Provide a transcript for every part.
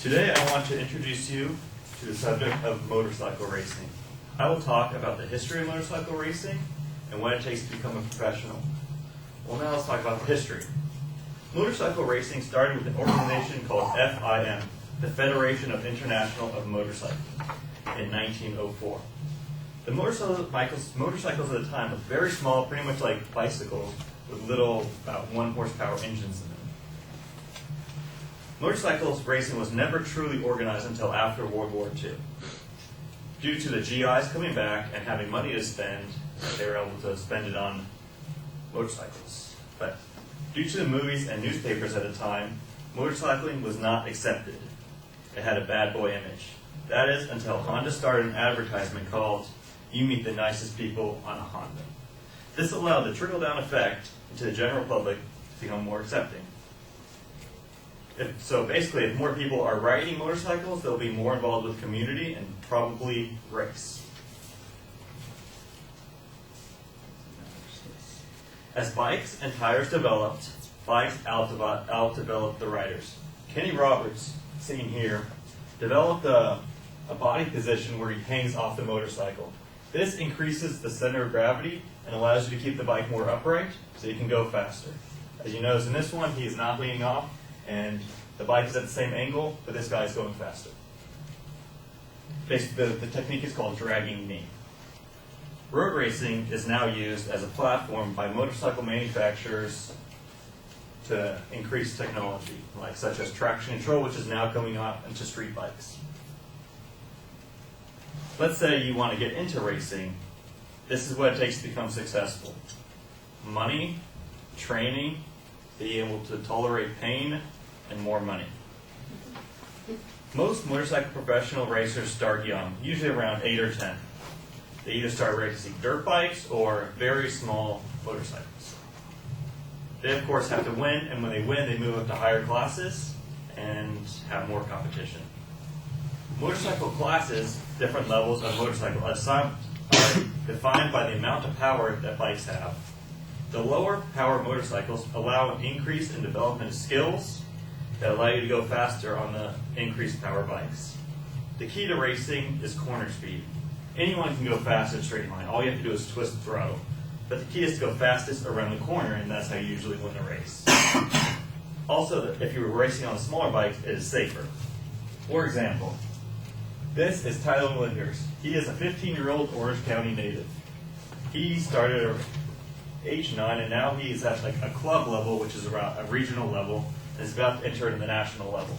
Today I want to introduce you to the subject of motorcycle racing. I will talk about the history of motorcycle racing and what it takes to become a professional. Well, now let's talk about the history. Motorcycle racing started with an organization called FIM, the Federation of International of Motorcycling, in 1904. The motorcycles at the time were very small, pretty much like bicycles, with little, about 1 horsepower engines in them. Motorcycles racing was never truly organized until after World War II. Due to the GIs coming back and having money to spend, they were able to spend it on motorcycles. But due to the movies and newspapers at the time, motorcycling was not accepted. It had a bad boy image. That is, until Honda started an advertisement called, "You meet the nicest people on a Honda." This allowed the trickle-down effect into the general public to become more accepting. So basically, if more people are riding motorcycles, they'll be more involved with the community and probably race. As bikes and tires developed, bikes outdeveloped the riders. Kenny Roberts, seen here, developed a body position where he hangs off the motorcycle. This increases the center of gravity and allows you to keep the bike more upright so you can go faster. As you notice in this one, he is not leaning off, and the bike is at the same angle, but this guy is going faster. Basically, the technique is called dragging knee. Road racing is now used as a platform by motorcycle manufacturers to increase technology, such as traction control, which is now coming out into street bikes. Let's say you want to get into racing. This is what it takes to become successful. Money, training, being able to tolerate pain, and more money. Most motorcycle professional racers start young, usually around 8 or 10. They either start racing dirt bikes or very small motorcycles. They, of course, have to win, and when they win, they move up to higher classes and have more competition. Motorcycle classes, different levels of motorcycle, are defined by the amount of power that bikes have. The lower power motorcycles allow an increase in development of skills that allow you to go faster on the increased power bikes. The key to racing is corner speed. Anyone can go fast in a straight line. All you have to do is twist the throttle. But the key is to go fastest around the corner, and that's how you usually win a race. Also, if you were racing on a smaller bike, it is safer. For example, this is Tyler Linders. He is a 15-year-old Orange County native. He started at age 9, and now he is at a club level, which is around a regional level, and is about to enter to the national level.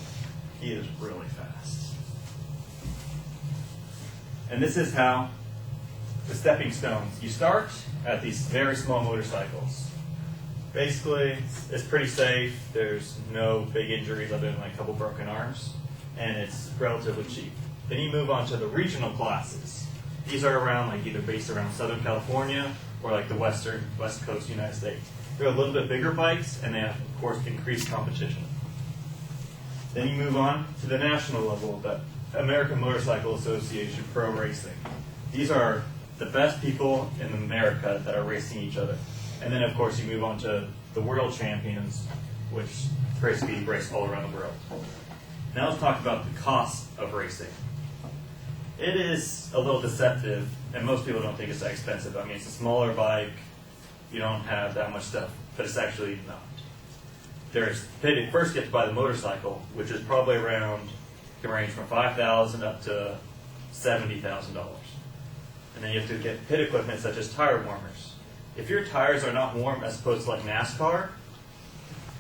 He is really fast. And this is how the stepping stones. You start at these very small motorcycles. Basically, it's pretty safe. There's no big injuries other than a couple broken arms, and it's relatively cheap. Then you move on to the regional classes. These are around either based around Southern California or the West Coast United States. They're a little bit bigger bikes, and they have, of course, increased competition. Then you move on to the national level, the American Motorcycle Association Pro Racing. These are the best people in America that are racing each other. And then, of course, you move on to the world champions, which basically race all around the world. Now let's talk about the cost of racing. It is a little deceptive, and most people don't think it's that expensive. I mean, it's a smaller bike. You don't have that much stuff, but it's actually not. They first get to buy the motorcycle, which is probably around, can range from $5,000 up to $70,000. And then you have to get pit equipment such as tire warmers. If your tires are not warm, as opposed to NASCAR,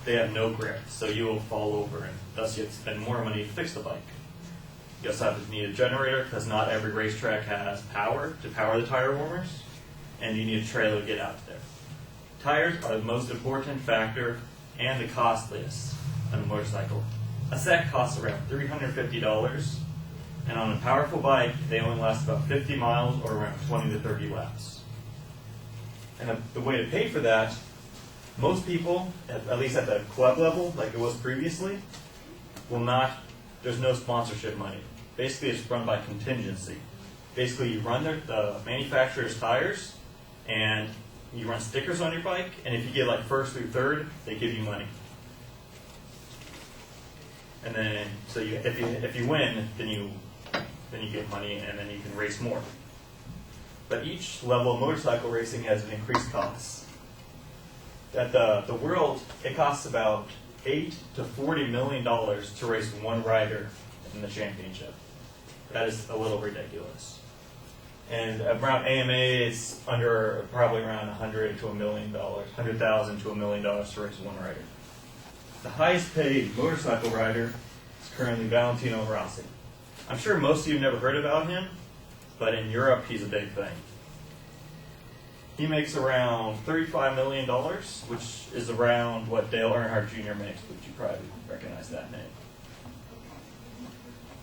they have no grip, so you will fall over, and thus you have to spend more money to fix the bike. You also have to need a generator, because not every racetrack has power to power the tire warmers, and you need a trailer to get out there. Tires are the most important factor and the costliest on a motorcycle. A set costs around $350, and on a powerful bike, they only last about 50 miles or around 20 to 30 laps. And the way to pay for that, most people, at least at the club level, like it was previously, there's no sponsorship money. Basically, it's run by contingency. Basically, you run the manufacturer's tires, and you run stickers on your bike, and if you get first through third, they give you money. and then so if you win, then you get money, and then you can race more. But each level of motorcycle racing has an increased cost. At the world, it costs about $8 to $40 million to race one rider in the championship. That is a little ridiculous. And around AMA, it's under probably around $100,000 to $1 million to race one rider. The highest paid motorcycle rider is currently Valentino Rossi. I'm sure most of you have never heard about him, but in Europe, he's a big thing. He makes around $35 million, which is around what Dale Earnhardt Jr. makes, which you probably recognize that name.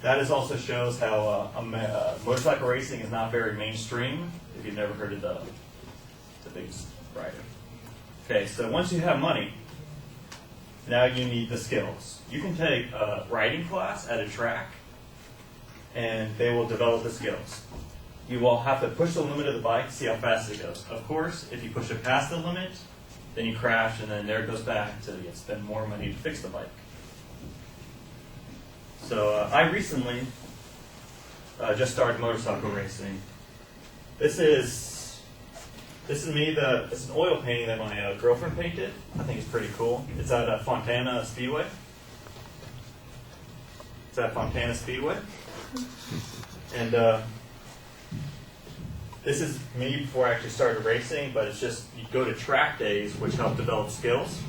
That also shows how motorcycle racing is not very mainstream, if you've never heard of the biggest rider. Okay, so once you have money, now you need the skills. You can take a riding class at a track, and they will develop the skills. You will have to push the limit of the bike to see how fast it goes. Of course, if you push it past the limit, then you crash, and then there it goes back to you spend more money to fix the bike. So I recently just started motorcycle racing. This is me. It's an oil painting that my girlfriend painted. I think it's pretty cool. It's at Fontana Speedway. It's at Fontana Speedway, and this is me before I actually started racing. But it's just you go to track days, which help develop skills.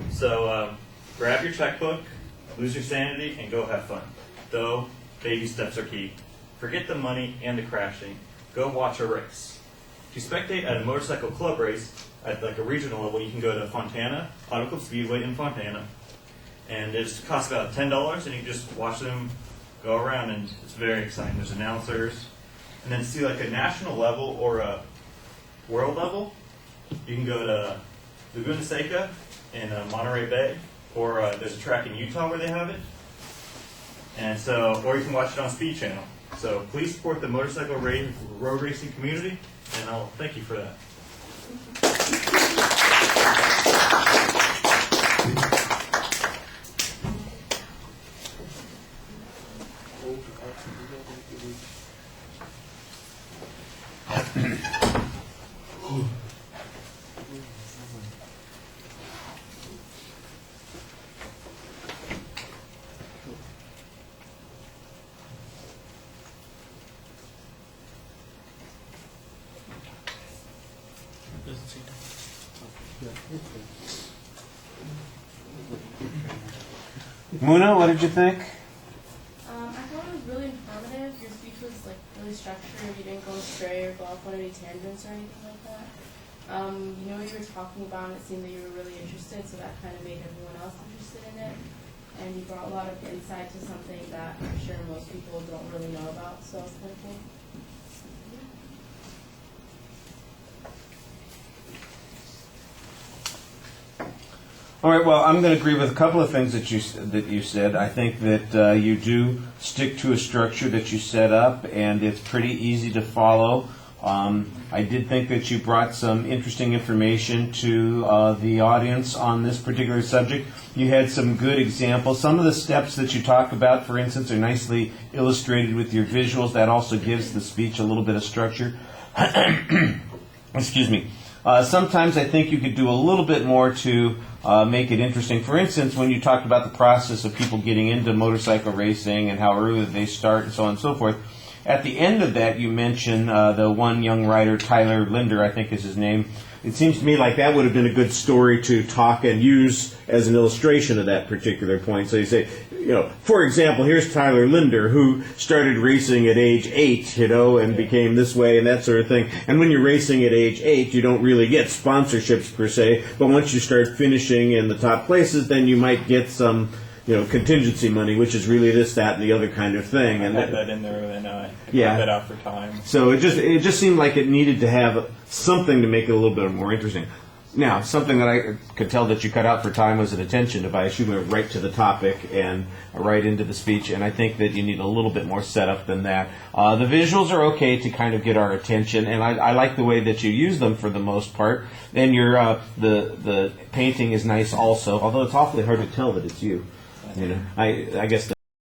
So grab your checkbook, lose your sanity, and go have fun. Though baby steps are key. Forget the money and the crashing. Go watch a race. If you spectate at a motorcycle club race at like a regional level, you can go to Fontana, Auto Club Speedway in Fontana, and it just costs about $10, and you can just watch them go around, and it's very exciting. There's announcers. And then to see like a national level or a world level, you can go to Laguna Seca in Monterey Bay, or there's a track in Utah where they have it. And so, or you can watch it on Speed Channel. So please support the motorcycle road racing community, and I'll thank you for that. Muna, what did you think? I thought it was really informative. Your speech was like really structured. You didn't go astray or go off on any tangents or anything like that. You know what you were talking about, and it seemed that you were really interested, so that kind of made everyone else interested in it. And you brought a lot of insight to something that I'm sure most people don't really know about, so it's kind of cool. All right. Well, I'm going to agree with a couple of things that you said. I think that you do stick to a structure that you set up, and it's pretty easy to follow. I did think that you brought some interesting information to the audience on this particular subject. You had some good examples. Some of the steps that you talk about, for instance, are nicely illustrated with your visuals. That also gives the speech a little bit of structure. Excuse me. Sometimes I think you could do a little bit more to make it interesting. For instance, when you talked about the process of people getting into motorcycle racing and how early they start and so on and so forth, at the end of that you mention the one young rider, Tyler Linder, I think is his name. It seems to me like that would have been a good story to talk and use as an illustration of that particular point. So you say, for example, here's Tyler Linder, who started racing at age 8, and became this way and that sort of thing. And when you're racing at age 8, you don't really get sponsorships per se, but once you start finishing in the top places, then you might get some contingency money, which is really this, that, and the other kind of thing. And I had that in there, and I cut that out for time. So it just seemed like it needed to have something to make it a little bit more interesting. Now, something that I could tell that you cut out for time was an attention device. You went right to the topic and right into the speech, and I think that you need a little bit more setup than that. The visuals are okay to kind of get our attention, and I like the way that you use them for the most part. And your the painting is nice also, although it's awfully hard to tell that it's you. You know, I guess